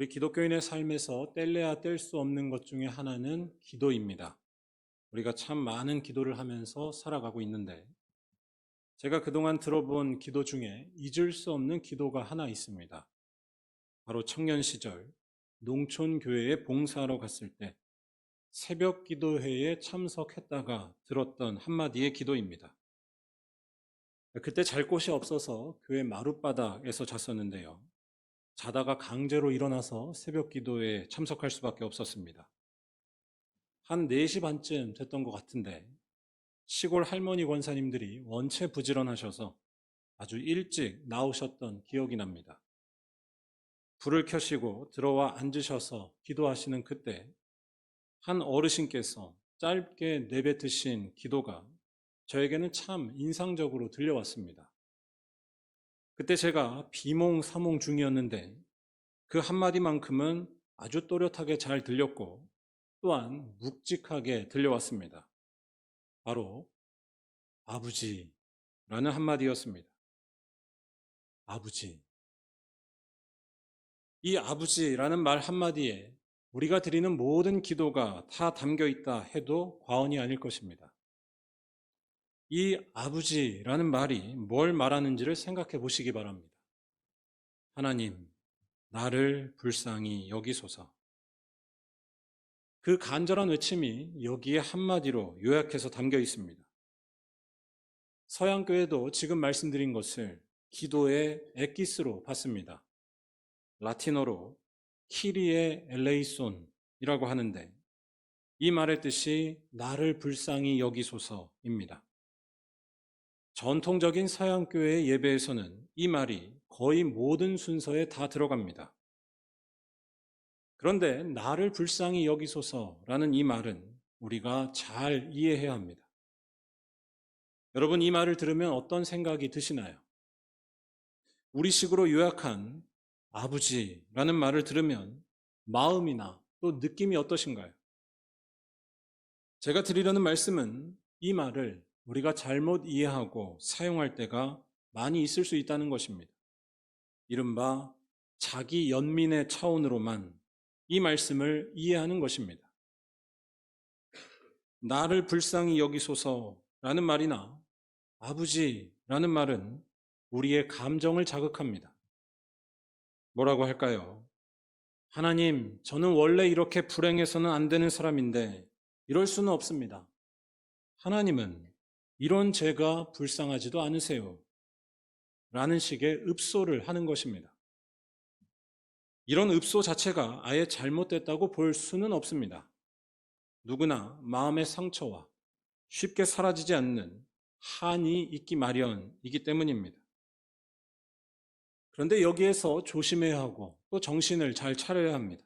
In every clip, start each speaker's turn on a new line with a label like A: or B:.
A: 우리 기독교인의 삶에서 뗄래야 뗄 수 없는 것 중에 하나는 기도입니다. 우리가 참 많은 기도를 하면서 살아가고 있는데, 제가 그동안 들어본 기도 중에 잊을 수 없는 기도가 하나 있습니다. 바로 청년 시절 농촌 교회에 봉사하러 갔을 때 새벽 기도회에 참석했다가 들었던 한마디의 기도입니다. 그때 잘 곳이 없어서 교회 마룻바닥에서 잤었는데요. 자다가 강제로 일어나서 새벽 기도에 참석할 수밖에 없었습니다. 한 4시 반쯤 됐던 것 같은데 시골 할머니 권사님들이 원체 부지런하셔서 아주 일찍 나오셨던 기억이 납니다. 불을 켜시고 들어와 앉으셔서 기도하시는 그때 한 어르신께서 짧게 내뱉으신 기도가 저에게는 참 인상적으로 들려왔습니다. 그때 제가 비몽사몽 중이었는데 그 한마디만큼은 아주 또렷하게 잘 들렸고 또한 묵직하게 들려왔습니다. 바로 아버지라는 한마디였습니다. 아버지. 이 아버지라는 말 한마디에 우리가 드리는 모든 기도가 다 담겨 있다 해도 과언이 아닐 것입니다. 이 아버지라는 말이 뭘 말하는지를 생각해 보시기 바랍니다. 하나님, 나를 불쌍히 여기소서. 그 간절한 외침이 여기에 한마디로 요약해서 담겨 있습니다. 서양교회도 지금 말씀드린 것을 기도의 엑기스로 봤습니다. 라틴어로 키리에 엘레이손이라고 하는데 이 말의 뜻이 나를 불쌍히 여기소서입니다. 전통적인 서양교회의 예배에서는 이 말이 거의 모든 순서에 다 들어갑니다. 그런데 나를 불쌍히 여기소서라는 이 말은 우리가 잘 이해해야 합니다. 여러분, 이 말을 들으면 어떤 생각이 드시나요? 우리식으로 요약한 아버지라는 말을 들으면 마음이나 또 느낌이 어떠신가요? 제가 드리려는 말씀은 이 말을 우리가 잘못 이해하고 사용할 때가 많이 있을 수 있다는 것입니다. 이른바 자기 연민의 차원으로만 이 말씀을 이해하는 것입니다. 나를 불쌍히 여기소서라는 말이나 아버지라는 말은 우리의 감정을 자극합니다. 뭐라고 할까요? 하나님, 저는 원래 이렇게 불행해서는 안 되는 사람인데 이럴 수는 없습니다. 하나님은 이런 죄가 불쌍하지도 않으세요. 라는 식의 읍소를 하는 것입니다. 이런 읍소 자체가 아예 잘못됐다고 볼 수는 없습니다. 누구나 마음의 상처와 쉽게 사라지지 않는 한이 있기 마련이기 때문입니다. 그런데 여기에서 조심해야 하고 또 정신을 잘 차려야 합니다.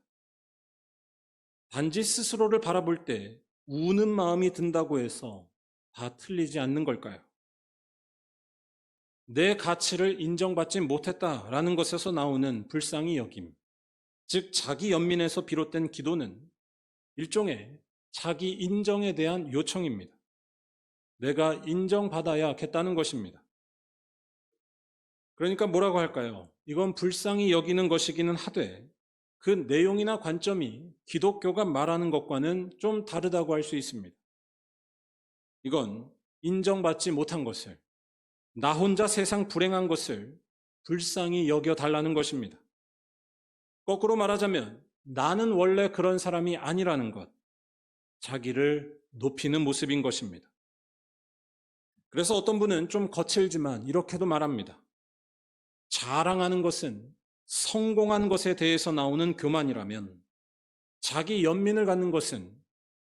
A: 단지 스스로를 바라볼 때 우는 마음이 든다고 해서 다 틀리지 않는 걸까요? 내 가치를 인정받지 못했다라는 것에서 나오는 불쌍히 여김, 즉 자기 연민에서 비롯된 기도는 일종의 자기 인정에 대한 요청입니다. 내가 인정받아야겠다는 것입니다. 그러니까 뭐라고 할까요? 이건 불쌍히 여기는 것이기는 하되 그 내용이나 관점이 기독교가 말하는 것과는 좀 다르다고 할 수 있습니다. 이건 인정받지 못한 것을, 나 혼자 세상 불행한 것을 불쌍히 여겨달라는 것입니다. 거꾸로 말하자면 나는 원래 그런 사람이 아니라는 것, 자기를 높이는 모습인 것입니다. 그래서 어떤 분은 좀 거칠지만 이렇게도 말합니다. 자랑하는 것은 성공한 것에 대해서 나오는 교만이라면 자기 연민을 갖는 것은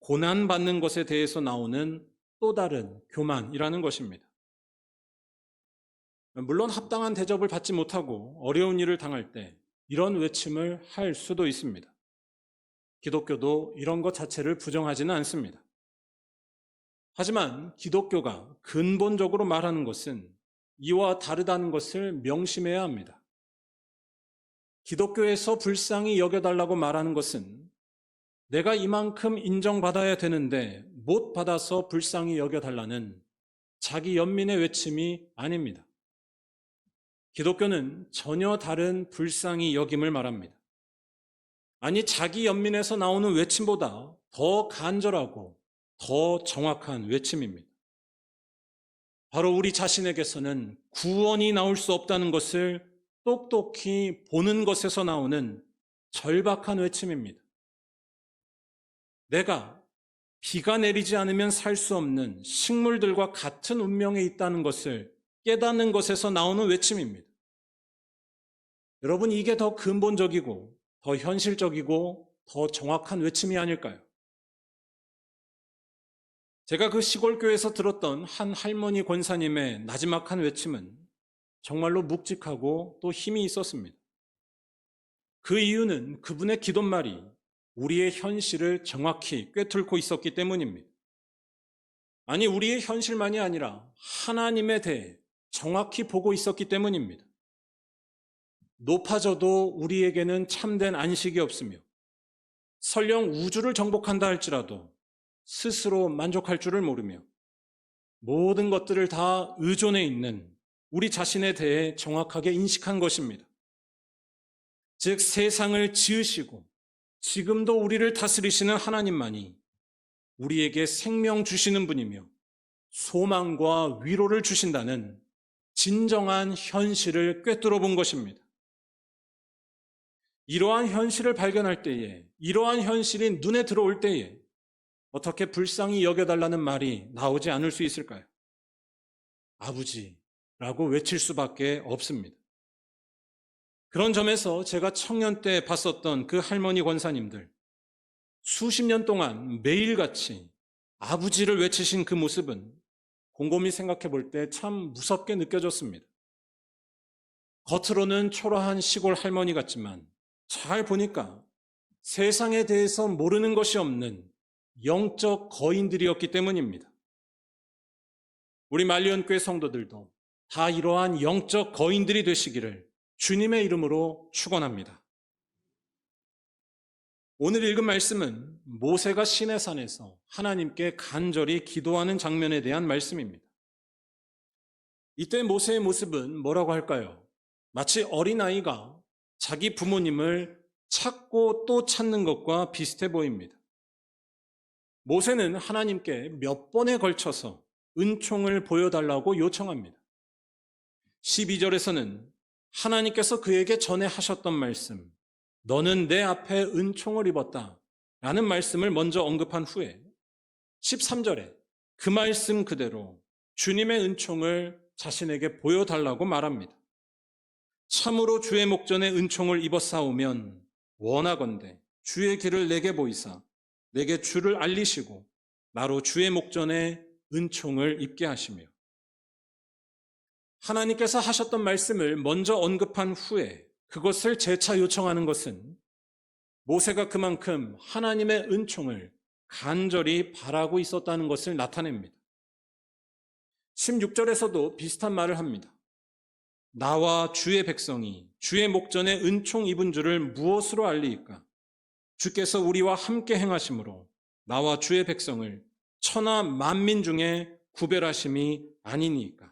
A: 고난받는 것에 대해서 나오는 또 다른 교만이라는 것입니다. 물론 합당한 대접을 받지 못하고 어려운 일을 당할 때 이런 외침을 할 수도 있습니다. 기독교도 이런 것 자체를 부정하지는 않습니다. 하지만 기독교가 근본적으로 말하는 것은 이와 다르다는 것을 명심해야 합니다. 기독교에서 불쌍히 여겨달라고 말하는 것은 내가 이만큼 인정받아야 되는데 못 받아서 불쌍히 여겨달라는 자기 연민의 외침이 아닙니다. 기독교는 전혀 다른 불쌍히 여김을 말합니다. 아니, 자기 연민에서 나오는 외침보다 더 간절하고 더 정확한 외침입니다. 바로 우리 자신에게서는 구원이 나올 수 없다는 것을 똑똑히 보는 것에서 나오는 절박한 외침입니다. 내가 비가 내리지 않으면 살 수 없는 식물들과 같은 운명에 있다는 것을 깨닫는 것에서 나오는 외침입니다. 여러분, 이게 더 근본적이고 더 현실적이고 더 정확한 외침이 아닐까요? 제가 그 시골교회에서 들었던 한 할머니 권사님의 나지막한 외침은 정말로 묵직하고 또 힘이 있었습니다. 그 이유는 그분의 기도말이 우리의 현실을 정확히 꿰뚫고 있었기 때문입니다. 아니, 우리의 현실만이 아니라 하나님에 대해 정확히 보고 있었기 때문입니다. 높아져도 우리에게는 참된 안식이 없으며 설령 우주를 정복한다 할지라도 스스로 만족할 줄을 모르며 모든 것들을 다 의존해 있는 우리 자신에 대해 정확하게 인식한 것입니다. 즉, 세상을 지으시고 지금도 우리를 다스리시는 하나님만이 우리에게 생명 주시는 분이며 소망과 위로를 주신다는 진정한 현실을 꿰뚫어 본 것입니다. 이러한 현실을 발견할 때에, 이러한 현실이 눈에 들어올 때에 어떻게 불쌍히 여겨달라는 말이 나오지 않을 수 있을까요? 아버지라고 외칠 수밖에 없습니다. 그런 점에서 제가 청년 때 봤었던 그 할머니 권사님들, 수십 년 동안 매일같이 아버지를 외치신 그 모습은 곰곰이 생각해 볼 때 참 무섭게 느껴졌습니다. 겉으로는 초라한 시골 할머니 같지만 잘 보니까 세상에 대해서 모르는 것이 없는 영적 거인들이었기 때문입니다. 우리 말리언교회 성도들도 다 이러한 영적 거인들이 되시기를 주님의 이름으로 축원합니다. 오늘 읽은 말씀은 모세가 시내산에서 하나님께 간절히 기도하는 장면에 대한 말씀입니다. 이때 모세의 모습은 뭐라고 할까요? 마치 어린아이가 자기 부모님을 찾고 또 찾는 것과 비슷해 보입니다. 모세는 하나님께 몇 번에 걸쳐서 은총을 보여달라고 요청합니다. 12절에서는 하나님께서 그에게 전에 하셨던 말씀, 너는 내 앞에 은총을 입었다 라는 말씀을 먼저 언급한 후에 13절에 그 말씀 그대로 주님의 은총을 자신에게 보여달라고 말합니다. 참으로 주의 목전에 은총을 입었사오면 원하건대 주의 길을 내게 보이사 내게 주를 알리시고 나로 주의 목전에 은총을 입게 하시며, 하나님께서 하셨던 말씀을 먼저 언급한 후에 그것을 재차 요청하는 것은 모세가 그만큼 하나님의 은총을 간절히 바라고 있었다는 것을 나타냅니다. 16절에서도 비슷한 말을 합니다. 나와 주의 백성이 주의 목전에 은총 입은 줄을 무엇으로 알리이까? 주께서 우리와 함께 행하심으로 나와 주의 백성을 천하 만민 중에 구별하심이 아니니까.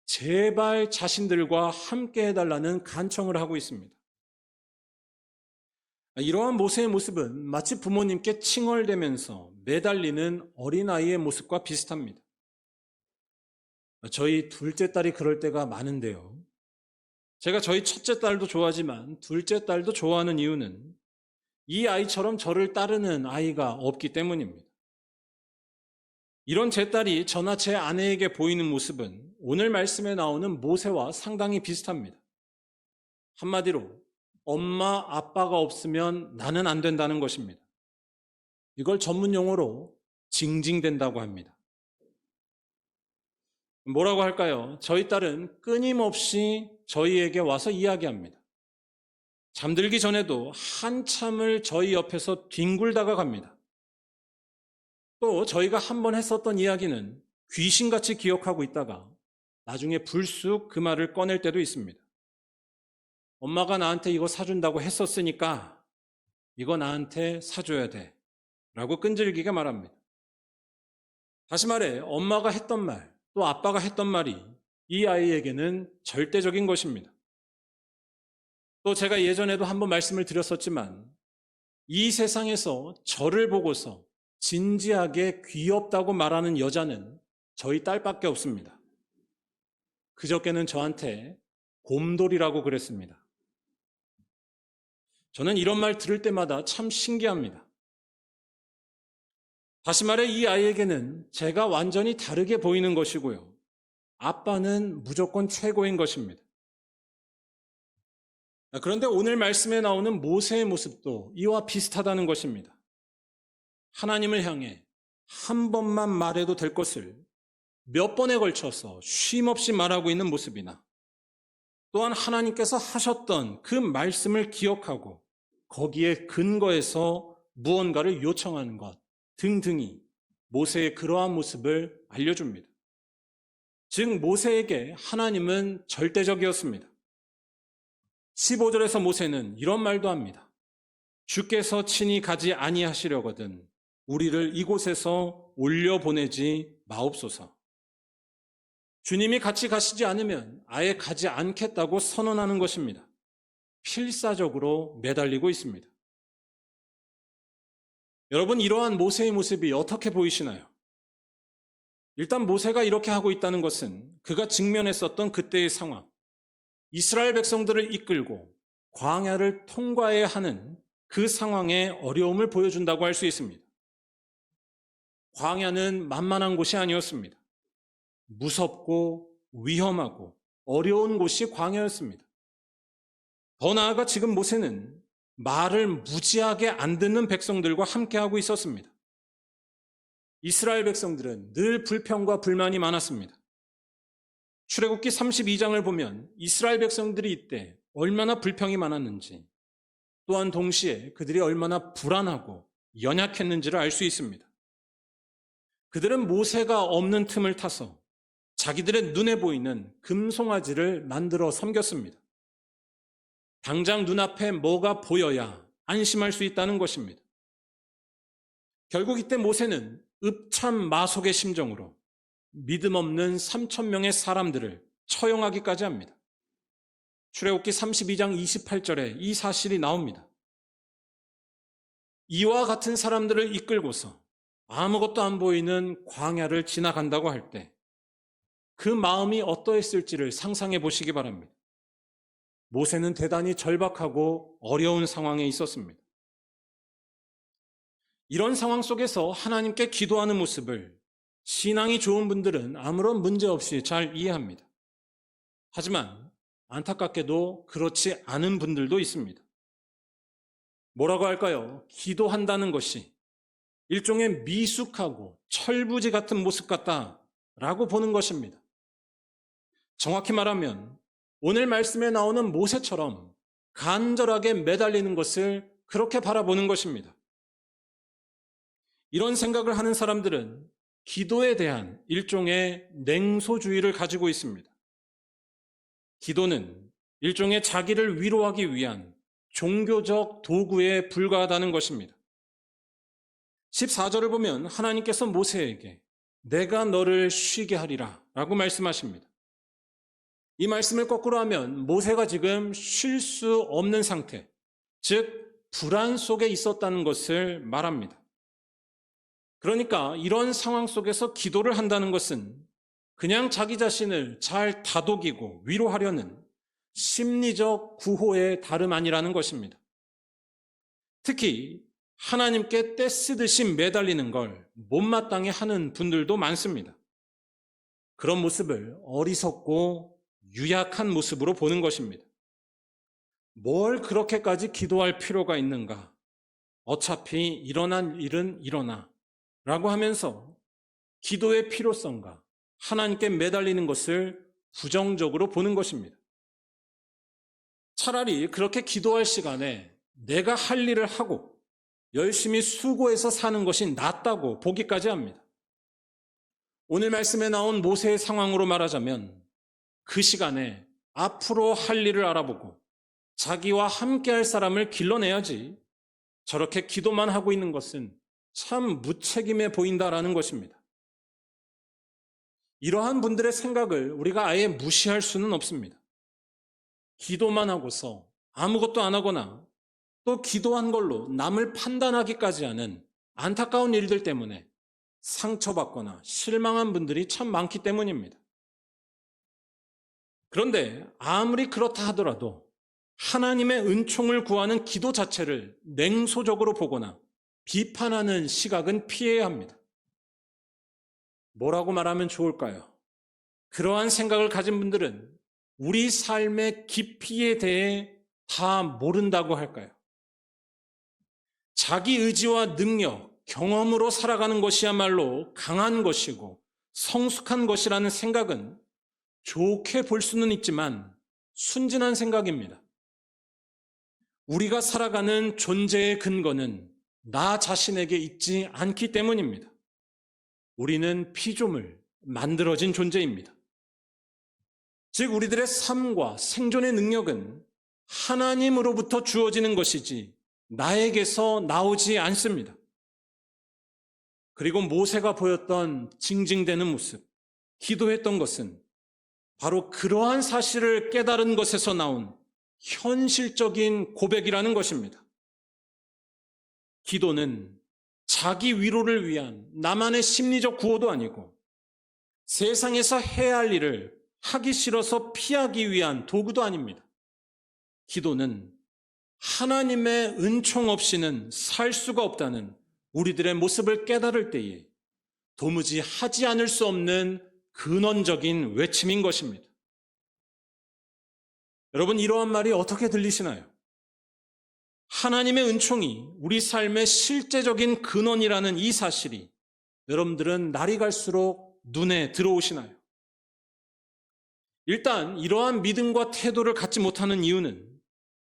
A: 제발 자신들과 함께 해달라는 간청을 하고 있습니다. 이러한 모세의 모습은 마치 부모님께 칭얼대면서 매달리는 어린아이의 모습과 비슷합니다. 저희 둘째 딸이 그럴 때가 많은데요. 제가 저희 첫째 딸도 좋아하지만 둘째 딸도 좋아하는 이유는 이 아이처럼 저를 따르는 아이가 없기 때문입니다. 이런 제 딸이 저나 제 아내에게 보이는 모습은 오늘 말씀에 나오는 모세와 상당히 비슷합니다. 한마디로 엄마, 아빠가 없으면 나는 안 된다는 것입니다. 이걸 전문 용어로 징징댄다고 합니다. 뭐라고 할까요? 저희 딸은 끊임없이 저희에게 와서 이야기합니다. 잠들기 전에도 한참을 저희 옆에서 뒹굴다가 갑니다. 또 저희가 한번 했었던 이야기는 귀신같이 기억하고 있다가 나중에 불쑥 그 말을 꺼낼 때도 있습니다. 엄마가 나한테 이거 사준다고 했었으니까 이거 나한테 사줘야 돼 라고 끈질기게 말합니다. 다시 말해 엄마가 했던 말, 또 아빠가 했던 말이 이 아이에게는 절대적인 것입니다. 또 제가 예전에도 한번 말씀을 드렸었지만 이 세상에서 저를 보고서 진지하게 귀엽다고 말하는 여자는 저희 딸밖에 없습니다. 그저께는 저한테 곰돌이라고 그랬습니다. 저는 이런 말 들을 때마다 참 신기합니다. 다시 말해 이 아이에게는 제가 완전히 다르게 보이는 것이고요. 아빠는 무조건 최고인 것입니다. 그런데 오늘 말씀에 나오는 모세의 모습도 이와 비슷하다는 것입니다. 하나님을 향해 한 번만 말해도 될 것을 몇 번에 걸쳐서 쉼없이 말하고 있는 모습이나 또한 하나님께서 하셨던 그 말씀을 기억하고 거기에 근거해서 무언가를 요청하는 것 등등이 모세의 그러한 모습을 알려줍니다. 즉 모세에게 하나님은 절대적이었습니다. 15절에서 모세는 이런 말도 합니다. 주께서 친히 가지 아니하시려거든 우리를 이곳에서 올려보내지 마옵소서. 주님이 같이 가시지 않으면 아예 가지 않겠다고 선언하는 것입니다. 필사적으로 매달리고 있습니다. 여러분, 이러한 모세의 모습이 어떻게 보이시나요? 일단 모세가 이렇게 하고 있다는 것은 그가 직면했었던 그때의 상황, 이스라엘 백성들을 이끌고 광야를 통과해야 하는 그 상황의 어려움을 보여준다고 할 수 있습니다. 광야는 만만한 곳이 아니었습니다. 무섭고 위험하고 어려운 곳이 광야였습니다. 더 나아가 지금 모세는 말을 무지하게 안 듣는 백성들과 함께하고 있었습니다. 이스라엘 백성들은 늘 불평과 불만이 많았습니다. 출애굽기 32장을 보면 이스라엘 백성들이 이때 얼마나 불평이 많았는지 또한 동시에 그들이 얼마나 불안하고 연약했는지를 알 수 있습니다. 그들은 모세가 없는 틈을 타서 자기들의 눈에 보이는 금송아지를 만들어 섬겼습니다. 당장 눈앞에 뭐가 보여야 안심할 수 있다는 것입니다. 결국 이때 모세는 읍참마속의 심정으로 믿음 없는 3,000명의 사람들을 처형하기까지 합니다. 출애굽기 32장 28절에 이 사실이 나옵니다. 이와 같은 사람들을 이끌고서 아무것도 안 보이는 광야를 지나간다고 할 때 그 마음이 어떠했을지를 상상해 보시기 바랍니다. 모세는 대단히 절박하고 어려운 상황에 있었습니다. 이런 상황 속에서 하나님께 기도하는 모습을 신앙이 좋은 분들은 아무런 문제 없이 잘 이해합니다. 하지만 안타깝게도 그렇지 않은 분들도 있습니다. 뭐라고 할까요? 기도한다는 것이 일종의 미숙하고 철부지 같은 모습 같다라고 보는 것입니다. 정확히 말하면 오늘 말씀에 나오는 모세처럼 간절하게 매달리는 것을 그렇게 바라보는 것입니다. 이런 생각을 하는 사람들은 기도에 대한 일종의 냉소주의를 가지고 있습니다. 기도는 일종의 자기를 위로하기 위한 종교적 도구에 불과하다는 것입니다. 14절을 보면 하나님께서 모세에게 내가 너를 쉬게 하리라 라고 말씀하십니다. 이 말씀을 거꾸로 하면 모세가 지금 쉴 수 없는 상태, 즉 불안 속에 있었다는 것을 말합니다. 그러니까 이런 상황 속에서 기도를 한다는 것은 그냥 자기 자신을 잘 다독이고 위로하려는 심리적 구호의 다름 아니라는 것입니다. 특히 하나님께 떼쓰듯이 매달리는 걸 못마땅해 하는 분들도 많습니다. 그런 모습을 어리석고 유약한 모습으로 보는 것입니다. 뭘 그렇게까지 기도할 필요가 있는가? 어차피 일어난 일은 일어나 라고 하면서 기도의 필요성과 하나님께 매달리는 것을 부정적으로 보는 것입니다. 차라리 그렇게 기도할 시간에 내가 할 일을 하고 열심히 수고해서 사는 것이 낫다고 보기까지 합니다. 오늘 말씀에 나온 모세의 상황으로 말하자면 그 시간에 앞으로 할 일을 알아보고 자기와 함께할 사람을 길러내야지 저렇게 기도만 하고 있는 것은 참 무책임해 보인다라는 것입니다. 이러한 분들의 생각을 우리가 아예 무시할 수는 없습니다. 기도만 하고서 아무것도 안 하거나 또 기도한 걸로 남을 판단하기까지 하는 안타까운 일들 때문에 상처받거나 실망한 분들이 참 많기 때문입니다. 그런데 아무리 그렇다 하더라도 하나님의 은총을 구하는 기도 자체를 냉소적으로 보거나 비판하는 시각은 피해야 합니다. 뭐라고 말하면 좋을까요? 그러한 생각을 가진 분들은 우리 삶의 깊이에 대해 다 모른다고 할까요? 자기 의지와 능력, 경험으로 살아가는 것이야말로 강한 것이고 성숙한 것이라는 생각은 좋게 볼 수는 있지만 순진한 생각입니다. 우리가 살아가는 존재의 근거는 나 자신에게 있지 않기 때문입니다. 우리는 피조물, 만들어진 존재입니다. 즉 우리들의 삶과 생존의 능력은 하나님으로부터 주어지는 것이지 나에게서 나오지 않습니다. 그리고 모세가 보였던 징징대는 모습, 기도했던 것은 바로 그러한 사실을 깨달은 것에서 나온 현실적인 고백이라는 것입니다. 기도는 자기 위로를 위한 나만의 심리적 구호도 아니고 세상에서 해야 할 일을 하기 싫어서 피하기 위한 도구도 아닙니다. 기도는 하나님의 은총 없이는 살 수가 없다는 우리들의 모습을 깨달을 때에 도무지 하지 않을 수 없는 근원적인 외침인 것입니다. 여러분, 이러한 말이 어떻게 들리시나요? 하나님의 은총이 우리 삶의 실제적인 근원이라는 이 사실이 여러분들은 날이 갈수록 눈에 들어오시나요? 일단 이러한 믿음과 태도를 갖지 못하는 이유는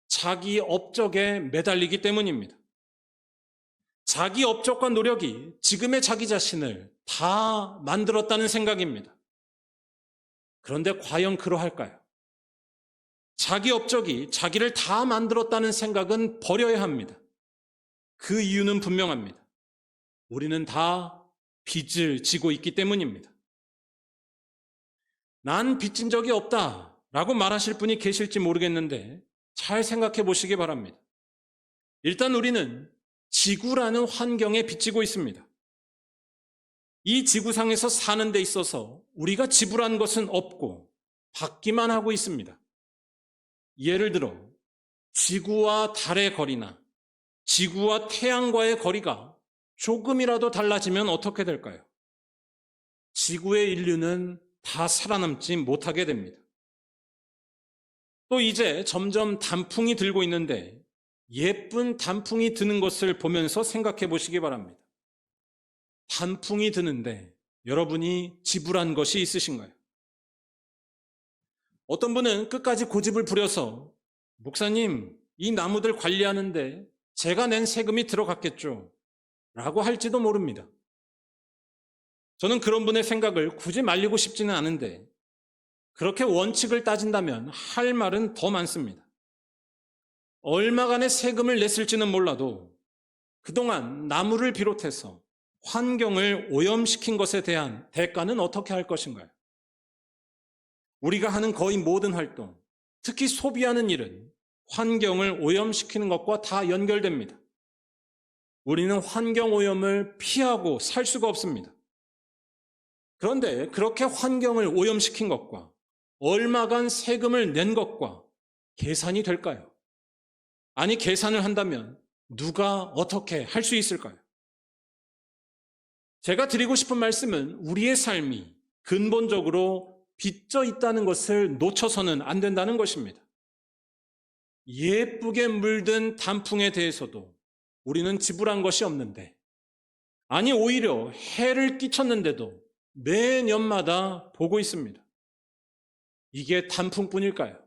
A: 자기 업적에 매달리기 때문입니다. 자기 업적과 노력이 지금의 자기 자신을 다 만들었다는 생각입니다. 그런데 과연 그러할까요? 자기 업적이 자기를 다 만들었다는 생각은 버려야 합니다. 그 이유는 분명합니다. 우리는 다 빚을 지고 있기 때문입니다. 난 빚진 적이 없다라고 말하실 분이 계실지 모르겠는데 잘 생각해 보시기 바랍니다. 일단 우리는 지구라는 환경에 빚지고 있습니다. 이 지구상에서 사는 데 있어서 우리가 지불한 것은 없고 받기만 하고 있습니다. 예를 들어 지구와 달의 거리나 지구와 태양과의 거리가 조금이라도 달라지면 어떻게 될까요? 지구의 인류는 다 살아남지 못하게 됩니다. 또 이제 점점 단풍이 들고 있는데 예쁜 단풍이 드는 것을 보면서 생각해 보시기 바랍니다. 단풍이 드는데 여러분이 지불한 것이 있으신가요? 어떤 분은 끝까지 고집을 부려서 목사님, 이 나무들 관리하는데 제가 낸 세금이 들어갔겠죠? 라고 할지도 모릅니다. 저는 그런 분의 생각을 굳이 말리고 싶지는 않은데 그렇게 원칙을 따진다면 할 말은 더 많습니다. 얼마간의 세금을 냈을지는 몰라도 그동안 나무를 비롯해서 환경을 오염시킨 것에 대한 대가는 어떻게 할 것인가요? 우리가 하는 거의 모든 활동, 특히 소비하는 일은 환경을 오염시키는 것과 다 연결됩니다. 우리는 환경 오염을 피하고 살 수가 없습니다. 그런데 그렇게 환경을 오염시킨 것과 얼마간 세금을 낸 것과 계산이 될까요? 아니, 계산을 한다면 누가 어떻게 할 수 있을까요? 제가 드리고 싶은 말씀은 우리의 삶이 근본적으로 빚져 있다는 것을 놓쳐서는 안 된다는 것입니다. 예쁘게 물든 단풍에 대해서도 우리는 지불한 것이 없는데, 아니 오히려 해를 끼쳤는데도 매년마다 보고 있습니다. 이게 단풍뿐일까요?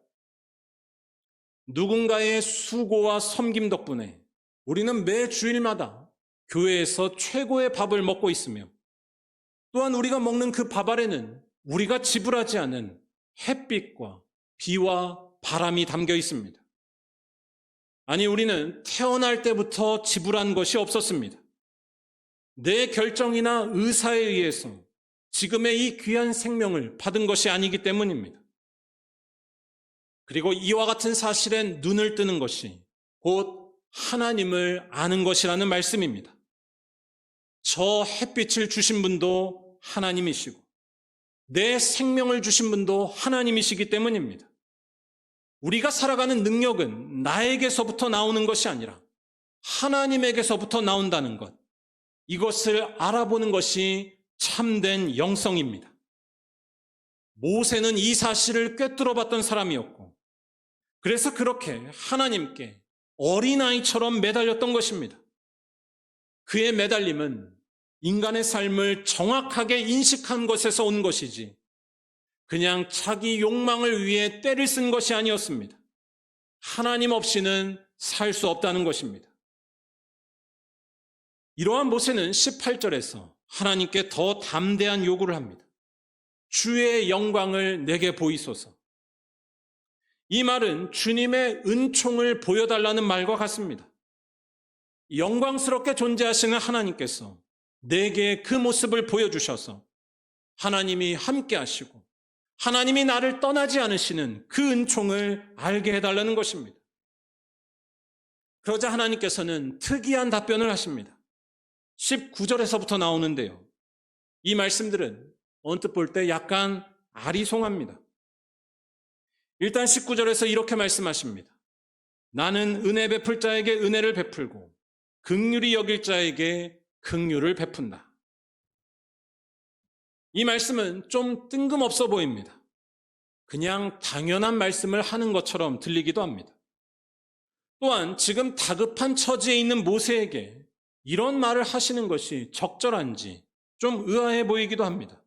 A: 누군가의 수고와 섬김 덕분에 우리는 매 주일마다 교회에서 최고의 밥을 먹고 있으며 또한 우리가 먹는 그 밥 아래는 우리가 지불하지 않은 햇빛과 비와 바람이 담겨 있습니다. 아니, 우리는 태어날 때부터 지불한 것이 없었습니다. 내 결정이나 의사에 의해서 지금의 이 귀한 생명을 받은 것이 아니기 때문입니다. 그리고 이와 같은 사실에 눈을 뜨는 것이 곧 하나님을 아는 것이라는 말씀입니다. 저 햇빛을 주신 분도 하나님이시고 내 생명을 주신 분도 하나님이시기 때문입니다. 우리가 살아가는 능력은 나에게서부터 나오는 것이 아니라 하나님에게서부터 나온다는 것, 이것을 알아보는 것이 참된 영성입니다. 모세는 이 사실을 꿰뚫어 봤던 사람이었고 그래서 그렇게 하나님께 어린아이처럼 매달렸던 것입니다. 그의 매달림은 인간의 삶을 정확하게 인식한 것에서 온 것이지 그냥 자기 욕망을 위해 때를 쓴 것이 아니었습니다. 하나님 없이는 살 수 없다는 것입니다. 이러한 모세는 18절에서 하나님께 더 담대한 요구를 합니다. 주의 영광을 내게 보이소서. 이 말은 주님의 은총을 보여달라는 말과 같습니다. 영광스럽게 존재하시는 하나님께서 내게 그 모습을 보여주셔서 하나님이 함께 하시고 하나님이 나를 떠나지 않으시는 그 은총을 알게 해달라는 것입니다. 그러자 하나님께서는 특이한 답변을 하십니다. 19절에서부터 나오는데요. 이 말씀들은 언뜻 볼 때 약간 아리송합니다. 일단 19절에서 이렇게 말씀하십니다. 나는 은혜 베풀 자에게 은혜를 베풀고 긍휼히 여길 자에게 긍휼을 베푼다. 이 말씀은 좀 뜬금없어 보입니다. 그냥 당연한 말씀을 하는 것처럼 들리기도 합니다. 또한 지금 다급한 처지에 있는 모세에게 이런 말을 하시는 것이 적절한지 좀 의아해 보이기도 합니다.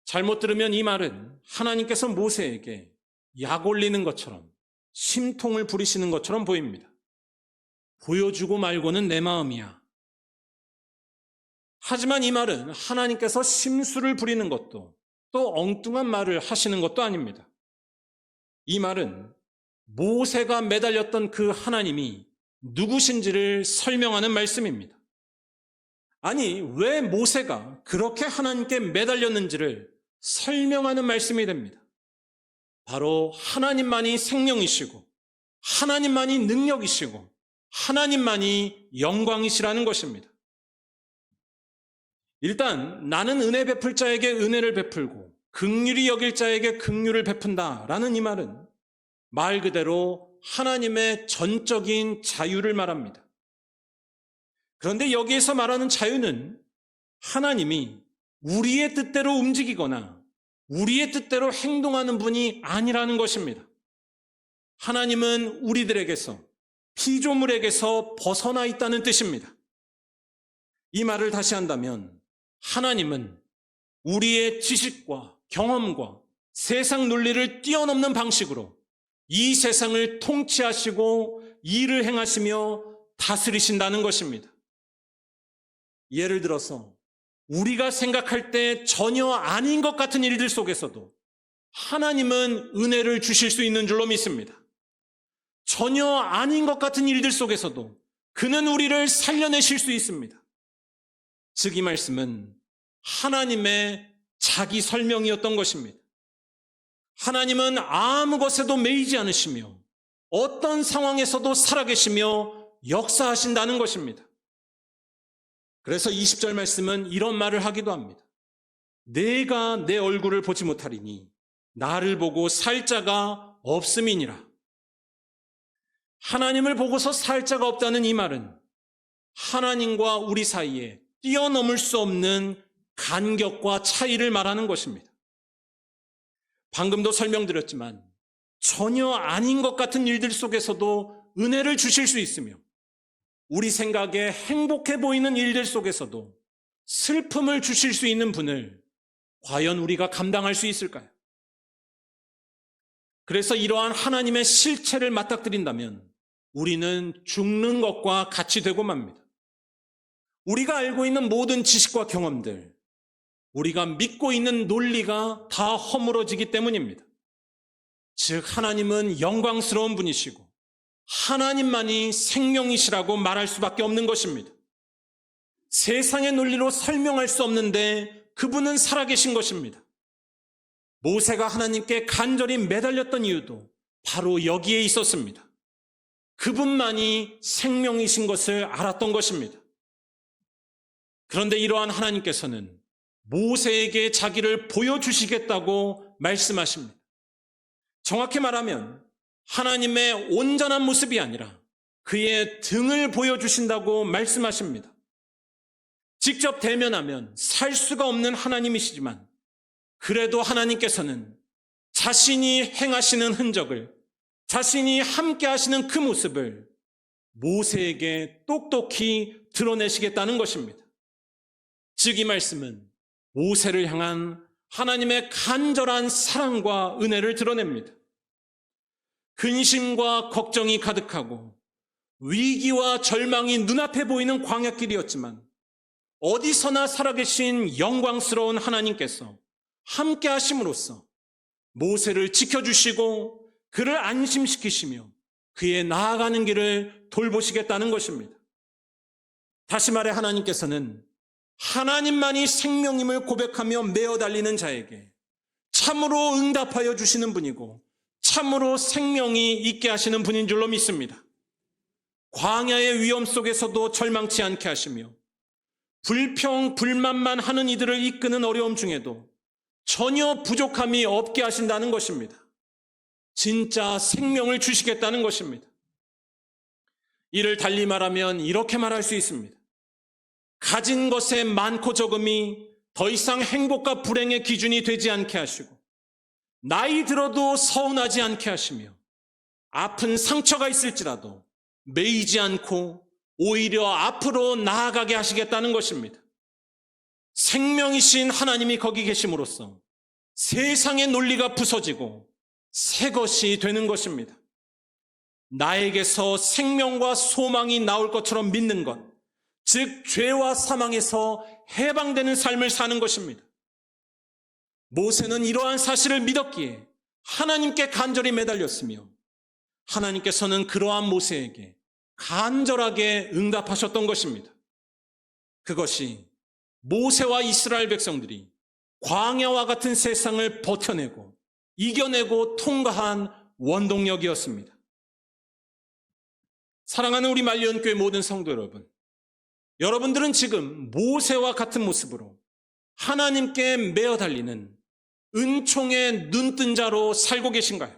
A: 잘못 들으면 이 말은 하나님께서 모세에게 약 올리는 것처럼 심통을 부리시는 것처럼 보입니다. 보여주고 말고는 내 마음이야. 하지만 이 말은 하나님께서 심술을 부리는 것도 또 엉뚱한 말을 하시는 것도 아닙니다. 이 말은 모세가 매달렸던 그 하나님이 누구신지를 설명하는 말씀입니다. 아니, 왜 모세가 그렇게 하나님께 매달렸는지를 설명하는 말씀이 됩니다. 바로 하나님만이 생명이시고 하나님만이 능력이시고 하나님만이 영광이시라는 것입니다. 일단 나는 은혜 베풀 자에게 은혜를 베풀고 긍휼히 여길 자에게 긍휼을 베푼다라는 이 말은 말 그대로 하나님의 전적인 자유를 말합니다. 그런데 여기에서 말하는 자유는 하나님이 우리의 뜻대로 움직이거나 우리의 뜻대로 행동하는 분이 아니라는 것입니다. 하나님은 우리들에게서 피조물에게서 벗어나 있다는 뜻입니다. 이 말을 다시 한다면 하나님은 우리의 지식과 경험과 세상 논리를 뛰어넘는 방식으로 이 세상을 통치하시고 일을 행하시며 다스리신다는 것입니다. 예를 들어서 우리가 생각할 때 전혀 아닌 것 같은 일들 속에서도 하나님은 은혜를 주실 수 있는 줄로 믿습니다. 전혀 아닌 것 같은 일들 속에서도 그는 우리를 살려내실 수 있습니다. 즉 이 말씀은 하나님의 자기 설명이었던 것입니다. 하나님은 아무 것에도 매이지 않으시며 어떤 상황에서도 살아계시며 역사하신다는 것입니다. 그래서 20절 말씀은 이런 말을 하기도 합니다. 내가 내 얼굴을 보지 못하리니 나를 보고 살 자가 없음이니라. 하나님을 보고서 살 자가 없다는 이 말은 하나님과 우리 사이에 뛰어넘을 수 없는 간격과 차이를 말하는 것입니다. 방금도 설명드렸지만 전혀 아닌 것 같은 일들 속에서도 은혜를 주실 수 있으며 우리 생각에 행복해 보이는 일들 속에서도 슬픔을 주실 수 있는 분을 과연 우리가 감당할 수 있을까요? 그래서 이러한 하나님의 실체를 맞닥뜨린다면 우리는 죽는 것과 같이 되고 맙니다. 우리가 알고 있는 모든 지식과 경험들, 우리가 믿고 있는 논리가 다 허물어지기 때문입니다. 즉 하나님은 영광스러운 분이시고 하나님만이 생명이시라고 말할 수밖에 없는 것입니다. 세상의 논리로 설명할 수 없는데 그분은 살아계신 것입니다. 모세가 하나님께 간절히 매달렸던 이유도 바로 여기에 있었습니다. 그분만이 생명이신 것을 알았던 것입니다. 그런데 이러한 하나님께서는 모세에게 자기를 보여주시겠다고 말씀하십니다. 정확히 말하면 하나님의 온전한 모습이 아니라 그의 등을 보여주신다고 말씀하십니다. 직접 대면하면 살 수가 없는 하나님이시지만 그래도 하나님께서는 자신이 행하시는 흔적을, 자신이 함께 하시는 그 모습을 모세에게 똑똑히 드러내시겠다는 것입니다. 즉 이 말씀은 모세를 향한 하나님의 간절한 사랑과 은혜를 드러냅니다. 근심과 걱정이 가득하고 위기와 절망이 눈앞에 보이는 광야길이었지만 어디서나 살아계신 영광스러운 하나님께서 함께 하심으로써 모세를 지켜주시고 그를 안심시키시며 그의 나아가는 길을 돌보시겠다는 것입니다. 다시 말해 하나님께서는 하나님만이 생명임을 고백하며 매어 달리는 자에게 참으로 응답하여 주시는 분이고 참으로 생명이 있게 하시는 분인 줄로 믿습니다. 광야의 위험 속에서도 절망치 않게 하시며 불평, 불만만 하는 이들을 이끄는 어려움 중에도 전혀 부족함이 없게 하신다는 것입니다. 진짜 생명을 주시겠다는 것입니다. 이를 달리 말하면 이렇게 말할 수 있습니다. 가진 것의 많고 적음이 더 이상 행복과 불행의 기준이 되지 않게 하시고 나이 들어도 서운하지 않게 하시며 아픈 상처가 있을지라도 매이지 않고 오히려 앞으로 나아가게 하시겠다는 것입니다. 생명이신 하나님이 거기 계심으로써 세상의 논리가 부서지고 새 것이 되는 것입니다. 나에게서 생명과 소망이 나올 것처럼 믿는 것, 즉 죄와 사망에서 해방되는 삶을 사는 것입니다. 모세는 이러한 사실을 믿었기에 하나님께 간절히 매달렸으며 하나님께서는 그러한 모세에게 간절하게 응답하셨던 것입니다. 그것이 모세와 이스라엘 백성들이 광야와 같은 세상을 버텨내고 이겨내고 통과한 원동력이었습니다. 사랑하는 우리 말리언교회 모든 성도 여러분, 여러분들은 지금 모세와 같은 모습으로 하나님께 매어 달리는 은총의 눈뜬 자로 살고 계신가요?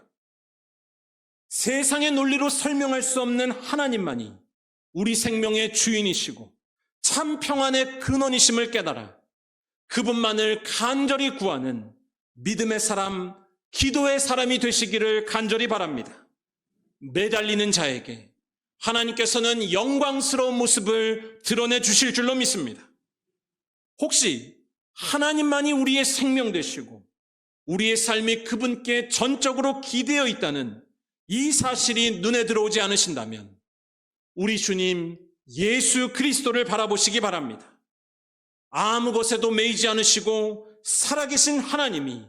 A: 세상의 논리로 설명할 수 없는 하나님만이 우리 생명의 주인이시고 참 평안의 근원이심을 깨달아 그분만을 간절히 구하는 믿음의 사람, 기도의 사람이 되시기를 간절히 바랍니다. 매달리는 자에게 하나님께서는 영광스러운 모습을 드러내 주실 줄로 믿습니다. 혹시 하나님만이 우리의 생명 되시고 우리의 삶이 그분께 전적으로 기대어 있다는 이 사실이 눈에 들어오지 않으신다면 우리 주님 예수 그리스도를 바라보시기 바랍니다. 아무 것에도 매이지 않으시고 살아계신 하나님이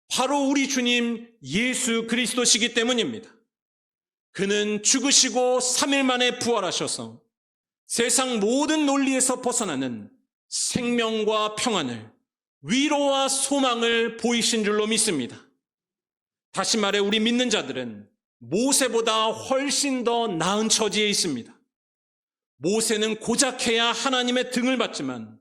A: 바로 우리 주님 예수 그리스도시기 때문입니다. 그는 죽으시고 3일 만에 부활하셔서 세상 모든 논리에서 벗어나는 생명과 평안을, 위로와 소망을 보이신 줄로 믿습니다. 다시 말해 우리 믿는 자들은 모세보다 훨씬 더 나은 처지에 있습니다. 모세는 고작해야 하나님의 등을 받지만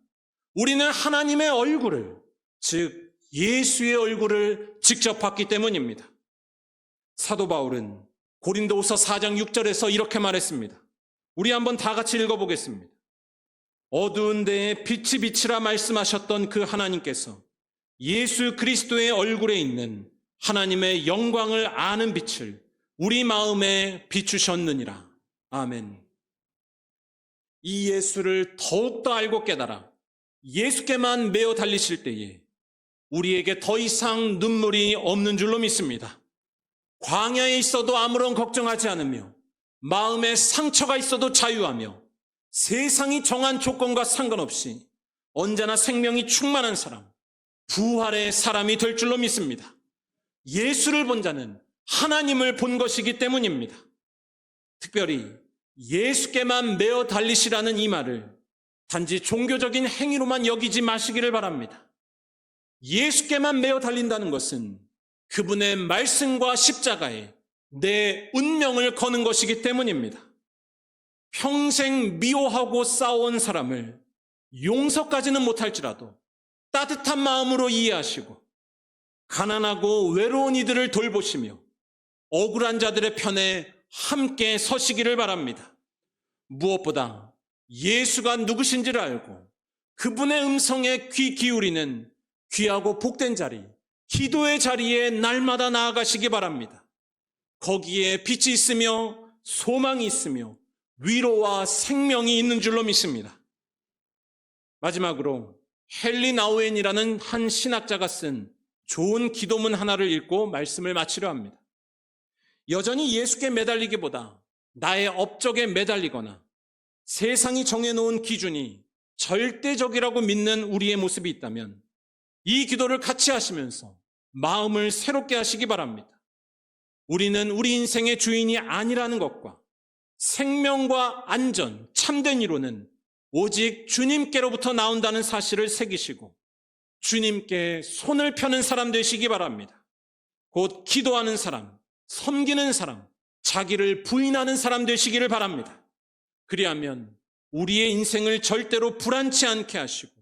A: 우리는 하나님의 얼굴을, 즉 예수의 얼굴을 직접 봤기 때문입니다. 사도 바울은 고린도후서 4장 6절에서 이렇게 말했습니다. 우리 한번 다 같이 읽어보겠습니다. 어두운 데에 빛이 비치라 말씀하셨던 그 하나님께서 예수 그리스도의 얼굴에 있는 하나님의 영광을 아는 빛을 우리 마음에 비추셨느니라. 아멘. 이 예수를 더욱더 알고 깨달아 예수께만 매어 달리실 때에 우리에게 더 이상 눈물이 없는 줄로 믿습니다. 광야에 있어도 아무런 걱정하지 않으며 마음에 상처가 있어도 자유하며 세상이 정한 조건과 상관없이 언제나 생명이 충만한 사람, 부활의 사람이 될 줄로 믿습니다. 예수를 본 자는 하나님을 본 것이기 때문입니다. 특별히 예수께만 매어 달리시라는 이 말을 단지 종교적인 행위로만 여기지 마시기를 바랍니다. 예수께만 매어 달린다는 것은 그분의 말씀과 십자가에 내 운명을 거는 것이기 때문입니다. 평생 미워하고 싸워온 사람을 용서까지는 못할지라도 따뜻한 마음으로 이해하시고 가난하고 외로운 이들을 돌보시며 억울한 자들의 편에 함께 서시기를 바랍니다. 무엇보다 예수가 누구신지를 알고 그분의 음성에 귀 기울이는 귀하고 복된 자리, 기도의 자리에 날마다 나아가시기 바랍니다. 거기에 빛이 있으며 소망이 있으며 위로와 생명이 있는 줄로 믿습니다. 마지막으로 헨리 나우엔이라는 한 신학자가 쓴 좋은 기도문 하나를 읽고 말씀을 마치려 합니다. 여전히 예수께 매달리기보다 나의 업적에 매달리거나 세상이 정해놓은 기준이 절대적이라고 믿는 우리의 모습이 있다면 이 기도를 같이 하시면서 마음을 새롭게 하시기 바랍니다. 우리는 우리 인생의 주인이 아니라는 것과 생명과 안전, 참된 이론은 오직 주님께로부터 나온다는 사실을 새기시고 주님께 손을 펴는 사람 되시기 바랍니다. 곧 기도하는 사람, 섬기는 사람, 자기를 부인하는 사람 되시기를 바랍니다. 그리하면 우리의 인생을 절대로 불안치 않게 하시고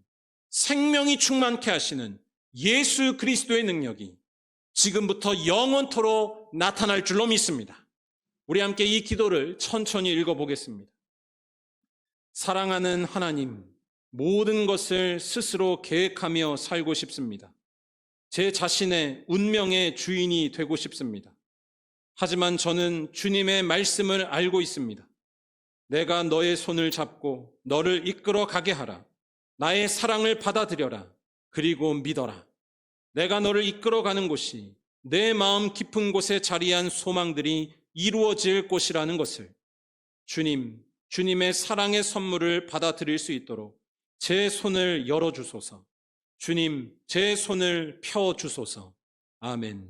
A: 생명이 충만케 하시는 예수 그리스도의 능력이 지금부터 영원토록 나타날 줄로 믿습니다. 우리 함께 이 기도를 천천히 읽어보겠습니다. 사랑하는 하나님, 모든 것을 스스로 계획하며 살고 싶습니다. 제 자신의 운명의 주인이 되고 싶습니다. 하지만 저는 주님의 말씀을 알고 있습니다. 내가 너의 손을 잡고 너를 이끌어 가게 하라. 나의 사랑을 받아들여라. 그리고 믿어라. 내가 너를 이끌어 가는 곳이 내 마음 깊은 곳에 자리한 소망들이 이루어질 곳이라는 것을 주님의 사랑의 선물을 받아들일 수 있도록 제 손을 열어주소서. 주님, 제 손을 펴주소서. 아멘.